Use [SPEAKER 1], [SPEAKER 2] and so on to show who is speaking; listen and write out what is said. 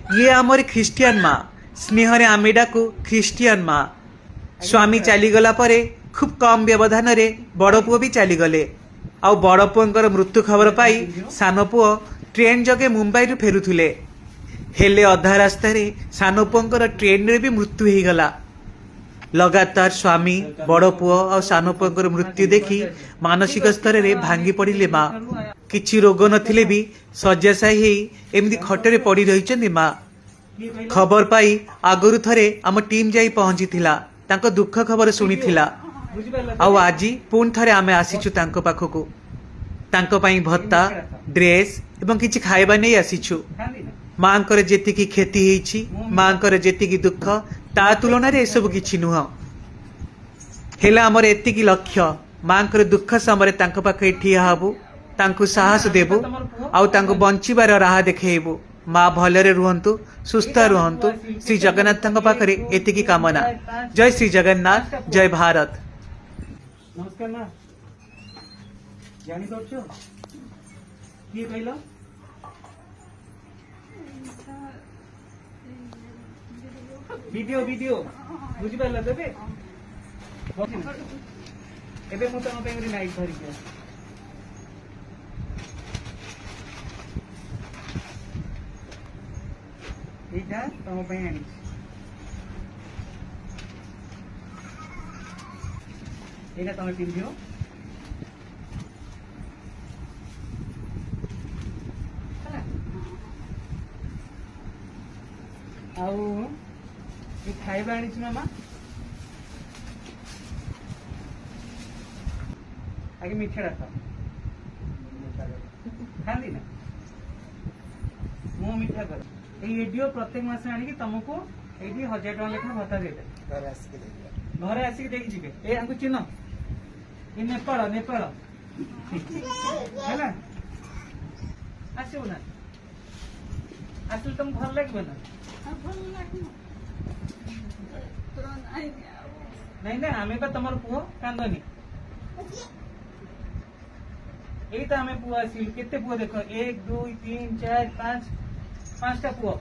[SPEAKER 1] ये आमर ख्रिस्टियन माँ स्नेह आमे डाकू ख्रिस्टियन माँ। स्वामी चलीगला परे खूब कम व्यवधान रे बड़ पुओ भी चलीगले। आउ बड़ पुओंकर मृत्यु खबर पाई सान पुओ ट्रेन जगे मुंबई रु फेरुथिले। हेले अधा रास्ता रे सान पुओंकर ट्रेन रे भी मृत्यु हो गला। लगातार स्वामी बड़ पुओ और सान पुओंकर मृत्यु देखी मानसिक स्तर रे भांगी पड़िले माँ। किछि रोग नथिले भी शय्याशायी हेई एमती खटरे पड़ी रहिचंदी माँ। खबर पाई आगरु थरे आम टीम जाई पहुंचीथिला, तांको दुख खबर सुनिथिला। आउ आजी पुणी थरे आमे आसीचु तांको पाखकु। तांको पाई भत्ता ड्रेस एवं किछि खाइबा नै आसीचु। मांकर जेतिकी क्षति हेइछि, मांकर जेतिकी दुख ता तुलना रे सब किछि नुह। हेला हमर एतिकी लक्ष्य मांकर दुख समय तांको पाखे ठिया हबु, तांको साहस देबु आउ तांको बंचिबार राह देखेबु। माँ भलरे रुहंतु, सुस्थ रुहंतु। श्री जगन्नाथ पाखरे एतिकी कामना। जय श्री जगन्नाथ, जय भारत।
[SPEAKER 2] नमस्कार ना जानी पारछो किए कहलो वीडियो वीडियो बुझी पारला देबे एबे मु तम पे नाइट धरि के एटा तम पे आनी एटा तमे पिंधियो आउ ये खाइबा आनी मामा आगे मीठा रख खाली ना मु मीठा कर एडियो प्रत्येक मास आनी तुमको ये 1000 टका लेखा भत्ता देते घरे आसिक देखी जीवे ए आंकु चिन्ह ये नेपाल नेपाल है ना आसबू ना आसल तुम भल लगे ना नहीं ना आमे बा तमर पुओ कांदनी यही तो आमे पुओ आसिल केते पुओ देखो 1 2 3 4 5 5टा पुओ